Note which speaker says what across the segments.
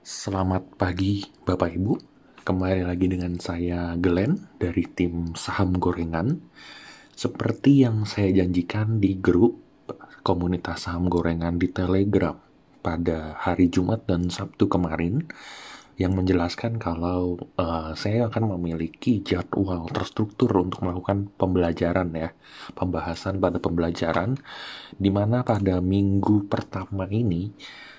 Speaker 1: Selamat pagi Bapak Ibu, kembali lagi dengan saya Glenn dari tim Saham Gorengan. Seperti yang saya janjikan di grup komunitas saham gorengan di Telegram pada hari Jumat dan Sabtu kemarin, yang menjelaskan kalau saya akan memiliki jadwal terstruktur untuk melakukan pembelajaran pembahasan pada pembelajaran, di mana pada minggu pertama ini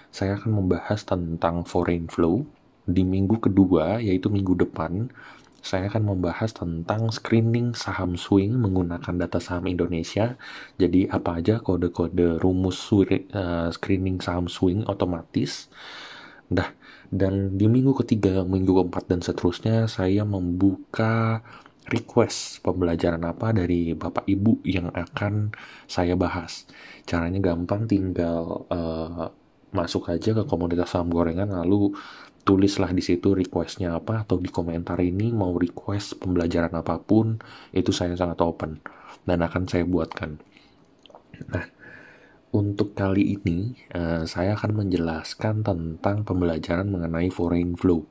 Speaker 1: saya akan membahas tentang foreign flow. Di minggu kedua, yaitu minggu depan, saya akan membahas tentang screening saham swing menggunakan data saham Indonesia. Jadi apa aja kode-kode rumus screening saham swing otomatis. Dan di minggu ketiga, minggu keempat, dan seterusnya saya membuka request pembelajaran apa dari Bapak Ibu yang akan saya bahas. Caranya gampang, tinggal masuk aja ke komunitas saham gorengan, lalu tulislah di situ requestnya apa, atau di komentar ini mau request pembelajaran apapun, itu saya sangat open dan akan saya buatkan. Nah, untuk kali ini saya akan menjelaskan tentang pembelajaran mengenai foreign flow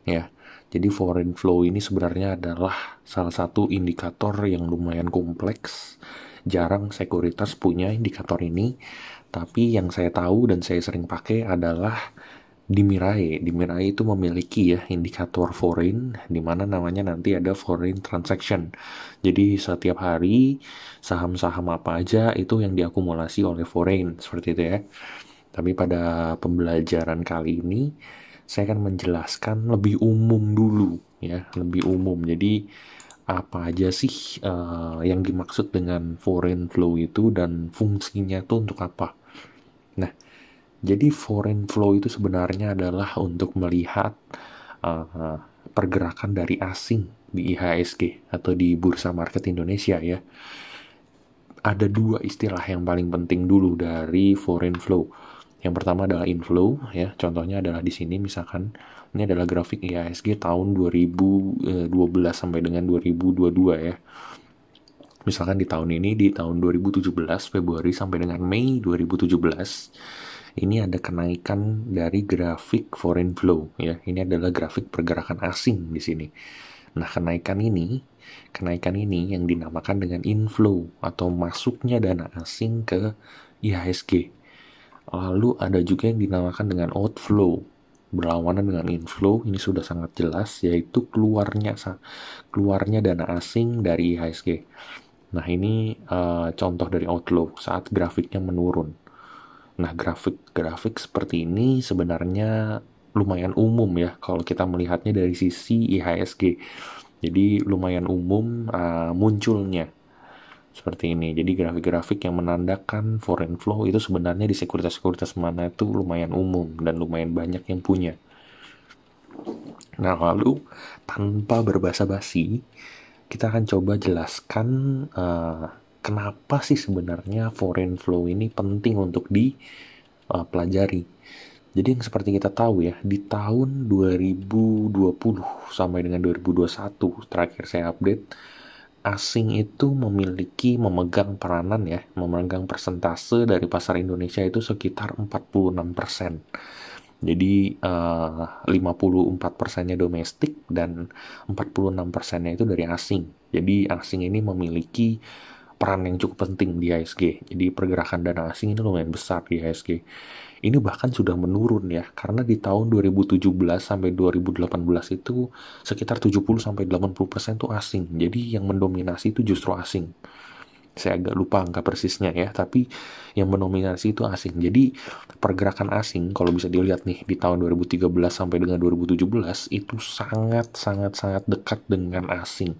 Speaker 1: ya. Jadi foreign flow ini sebenarnya adalah salah satu indikator yang lumayan kompleks. Jarang sekuritas punya indikator ini, tapi yang saya tahu dan saya sering pakai adalah di Mirai. Di Mirai itu memiliki indikator foreign, di mana namanya nanti ada foreign transaction. Jadi setiap hari saham-saham apa aja itu yang diakumulasi oleh foreign, seperti itu ya. Tapi pada pembelajaran kali ini saya akan menjelaskan lebih umum dulu ya, lebih umum. Jadi apa aja sih yang dimaksud dengan foreign flow itu dan fungsinya itu untuk apa. Nah, jadi foreign flow itu sebenarnya adalah untuk melihat pergerakan dari asing di IHSG atau di Bursa Market Indonesia ya. Ada dua istilah yang paling penting dulu dari foreign flow. Yang pertama adalah inflow ya. Contohnya adalah di sini misalkan ini adalah grafik IHSG tahun 2012 sampai dengan 2022 ya. Misalkan di tahun ini, di tahun 2017 Februari sampai dengan Mei 2017, ini ada kenaikan dari grafik foreign flow ya. Ini adalah grafik pergerakan asing di sini. Nah, kenaikan ini yang dinamakan dengan inflow atau masuknya dana asing ke IHSG. Lalu ada juga yang dinamakan dengan outflow, berlawanan dengan inflow. Ini sudah sangat jelas, yaitu keluarnya dana asing dari IHSG. Nah, ini contoh dari outflow saat grafiknya menurun. Nah, grafik seperti ini sebenarnya lumayan umum ya kalau kita melihatnya dari sisi IHSG. Jadi lumayan umum munculnya seperti ini. Jadi grafik-grafik yang menandakan foreign flow itu sebenarnya di sekuritas-sekuritas mana itu lumayan umum dan lumayan banyak yang punya. Nah, lalu tanpa berbasa-basi, kita akan coba jelaskan kenapa sih sebenarnya foreign flow ini penting untuk dipelajari. Jadi yang seperti kita tahu ya, di tahun 2020 sampai dengan 2021 terakhir saya update, asing itu memegang peranan ya, memegang persentase dari pasar Indonesia itu sekitar 46%. Jadi 54%-nya domestik dan 46%-nya itu dari asing. Jadi asing ini memiliki peran yang cukup penting di IHSG. Jadi pergerakan dana asing ini lumayan besar di IHSG. Ini bahkan sudah menurun ya, karena di tahun 2017 sampai 2018 itu sekitar 70-80% itu asing. Jadi yang mendominasi itu justru asing. Saya agak lupa angka persisnya ya, tapi yang mendominasi itu asing. Jadi pergerakan asing kalau bisa dilihat nih di tahun 2013 sampai dengan 2017 itu sangat dekat dengan asing.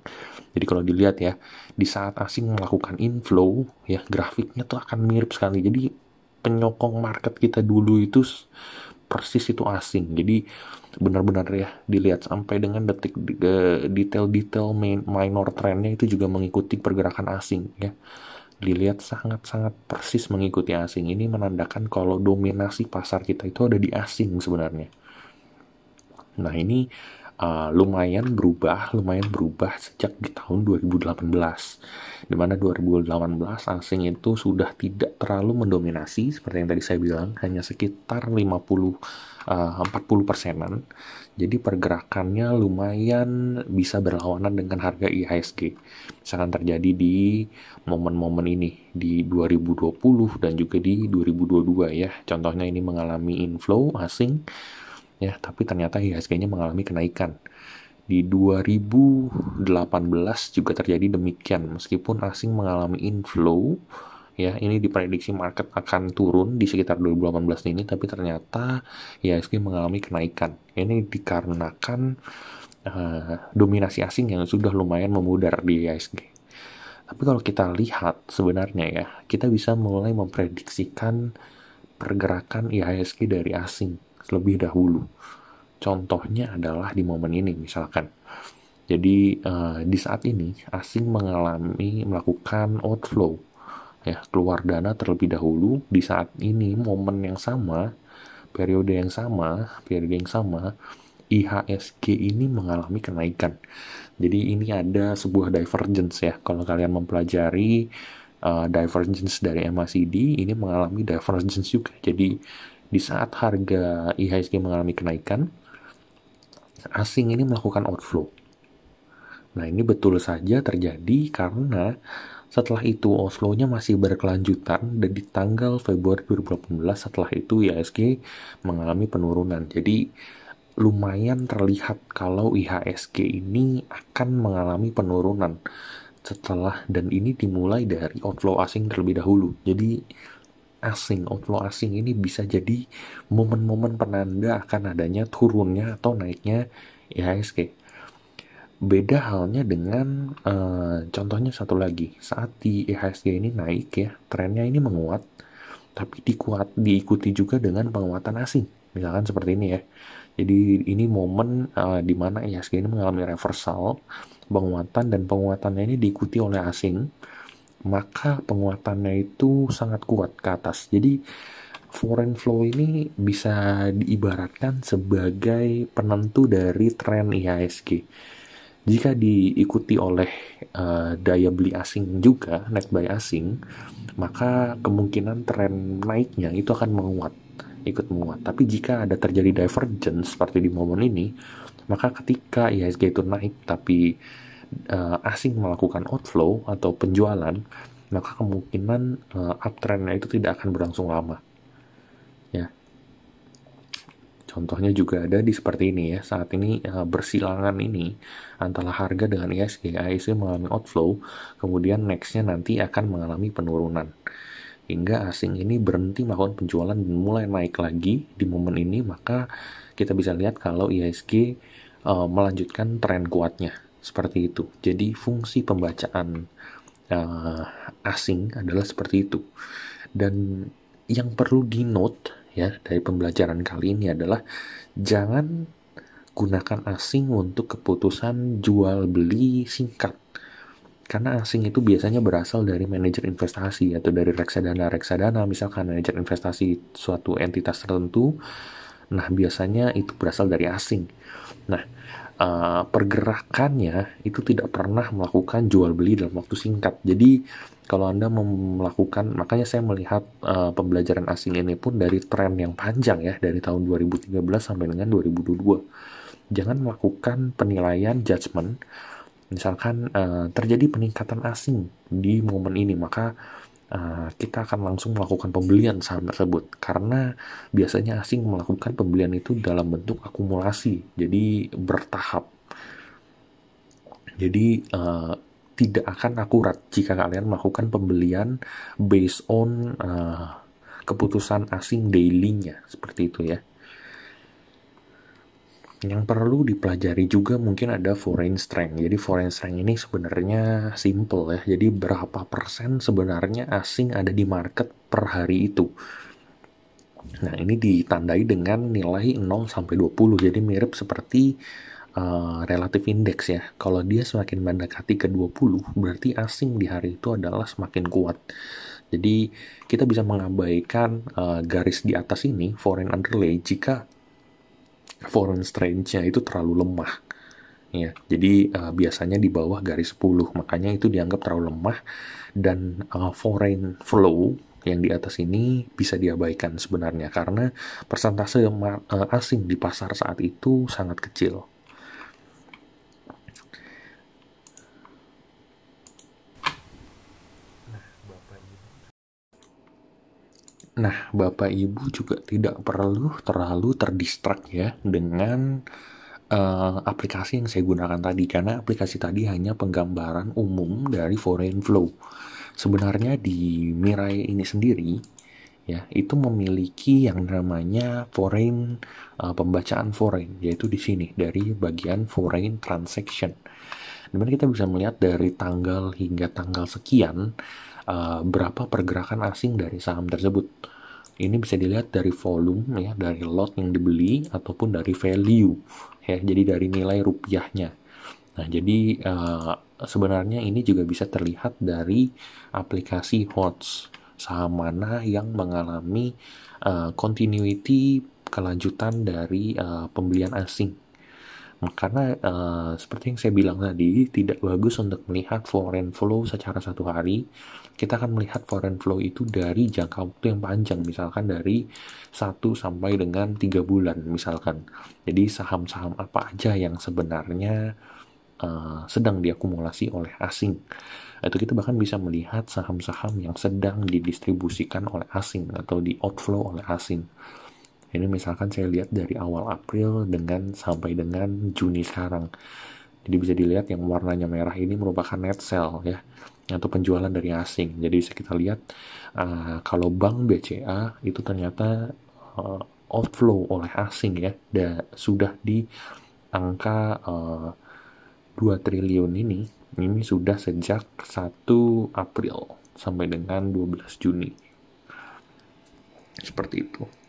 Speaker 1: Jadi kalau dilihat ya, di saat asing melakukan inflow ya, grafiknya tuh akan mirip sekali. Jadi penyokong market kita dulu itu persis itu asing. Jadi benar-benar ya dilihat sampai dengan detail-detail minor trendnya itu juga mengikuti pergerakan asing ya. Dilihat sangat persis mengikuti asing. Ini menandakan kalau dominasi pasar kita itu ada di asing sebenarnya. Nah, ini lumayan berubah sejak di tahun 2018, di mana 2018 asing itu sudah tidak terlalu mendominasi seperti yang tadi saya bilang, hanya sekitar 40 persenan. Jadi pergerakannya lumayan bisa berlawanan dengan harga IHSG. Misalkan terjadi di momen-momen ini di 2020 dan juga di 2022 ya. Contohnya ini mengalami inflow asing ya, tapi ternyata IHSG-nya mengalami kenaikan. Di 2018 juga terjadi demikian, meskipun asing mengalami inflow ya, ini diprediksi market akan turun di sekitar 2018 ini, tapi ternyata IHSG mengalami kenaikan. Ini dikarenakan dominasi asing yang sudah lumayan memudar di IHSG. Tapi kalau kita lihat sebenarnya ya, kita bisa mulai memprediksikan pergerakan IHSG dari asing lebih dahulu. Contohnya adalah di momen ini misalkan. Jadi di saat ini asing melakukan outflow ya, keluar dana terlebih dahulu. Di saat ini momen yang sama, periode yang sama, IHSG ini mengalami kenaikan. Jadi ini ada sebuah divergence ya. Kalau kalian mempelajari divergence dari MACD, ini mengalami divergence juga. Jadi di saat harga IHSG mengalami kenaikan, asing ini melakukan outflow. Nah, ini betul saja terjadi karena setelah itu outflow-nya masih berkelanjutan, dan di tanggal Februari 2018 setelah itu IHSG mengalami penurunan. Jadi lumayan terlihat kalau IHSG ini akan mengalami penurunan setelah, dan ini dimulai dari outflow asing terlebih dahulu. Jadi outflow asing ini bisa jadi momen-momen penanda akan adanya turunnya atau naiknya IHSG. Beda halnya dengan contohnya satu lagi, saat di IHSG ini naik ya, trennya ini menguat, tapi diikuti juga dengan penguatan asing, misalkan seperti ini ya. Jadi ini momen di mana IHSG ini mengalami reversal, penguatan, dan penguatannya ini diikuti oleh asing, maka penguatannya itu sangat kuat ke atas. Jadi foreign flow ini bisa diibaratkan sebagai penentu dari tren IHSG. Jika diikuti oleh daya beli asing juga, net buy asing, maka kemungkinan tren naiknya itu akan ikut menguat. Tapi jika ada terjadi divergence seperti di momen ini, maka ketika IHSG itu naik tapi asing melakukan outflow atau penjualan, maka kemungkinan uptrendnya itu tidak akan berlangsung lama ya. Contohnya juga ada di seperti ini ya, saat ini bersilangan ini antara harga dengan IHSG mengalami outflow, kemudian nextnya nanti akan mengalami penurunan hingga asing ini berhenti melakukan penjualan dan mulai naik lagi di momen ini. Maka kita bisa lihat kalau IHSG melanjutkan tren kuatnya seperti itu. Jadi fungsi pembacaan asing adalah seperti itu. Dan yang perlu di note ya dari pembelajaran kali ini adalah jangan gunakan asing untuk keputusan jual beli singkat. Karena asing itu biasanya berasal dari manajer investasi atau dari reksadana, misalkan manajer investasi suatu entitas tertentu. Nah, biasanya itu berasal dari asing. Nah, pergerakannya itu tidak pernah melakukan jual beli dalam waktu singkat. Jadi kalau Anda melakukan, makanya saya melihat pembelajaran asing ini pun dari tren yang panjang ya, dari tahun 2013 sampai dengan 2022. Jangan melakukan penilaian judgement. Misalkan terjadi peningkatan asing di momen ini, maka kita akan langsung melakukan pembelian saham tersebut, karena biasanya asing melakukan pembelian itu dalam bentuk akumulasi, jadi bertahap. Jadi tidak akan akurat jika kalian melakukan pembelian based on keputusan asing daily-nya, seperti itu ya. Yang perlu dipelajari juga mungkin ada foreign strength. Jadi foreign strength ini sebenarnya simple ya. Jadi berapa persen sebenarnya asing ada di market per hari itu. Nah, ini ditandai dengan nilai 0 sampai 20. Jadi mirip seperti relative index ya. Kalau dia semakin mendekati ke 20, berarti asing di hari itu adalah semakin kuat. Jadi kita bisa mengabaikan garis di atas ini, foreign underlay, jika foreign exchange-nya itu terlalu lemah. Ya, jadi biasanya di bawah garis 10, makanya itu dianggap terlalu lemah, dan foreign flow yang di atas ini bisa diabaikan sebenarnya karena persentase asing di pasar saat itu sangat kecil. Nah, Bapak Ibu juga tidak perlu terlalu terdistrak ya dengan aplikasi yang saya gunakan tadi, karena aplikasi tadi hanya penggambaran umum dari foreign flow. Sebenarnya di Mirai ini sendiri ya itu memiliki yang namanya foreign pembacaan foreign, yaitu di sini dari bagian foreign transaction. Dimana kita bisa melihat dari tanggal hingga tanggal sekian berapa pergerakan asing dari saham tersebut. Ini bisa dilihat dari volume ya, dari lot yang dibeli ataupun dari value ya, jadi dari nilai rupiahnya. Nah, jadi sebenarnya ini juga bisa terlihat dari aplikasi HOTS, saham mana yang mengalami continuity kelanjutan dari pembelian asing. Karena seperti yang saya bilang tadi, tidak bagus untuk melihat foreign flow secara satu hari. Kita akan melihat foreign flow itu dari jangka waktu yang panjang, misalkan dari 1 sampai dengan 3 bulan misalkan. Jadi saham-saham apa aja yang sebenarnya sedang diakumulasi oleh asing. Itu kita bahkan bisa melihat saham-saham yang sedang didistribusikan oleh asing atau di outflow oleh asing. Ini misalkan saya lihat dari awal April dengan sampai dengan Juni sekarang. Jadi bisa dilihat yang warnanya merah ini merupakan net sell ya, atau penjualan dari asing. Jadi bisa kita lihat kalau bank BCA itu ternyata outflow oleh asing ya, sudah di angka 2 triliun ini sudah sejak 1 April sampai dengan 12 Juni. Seperti itu.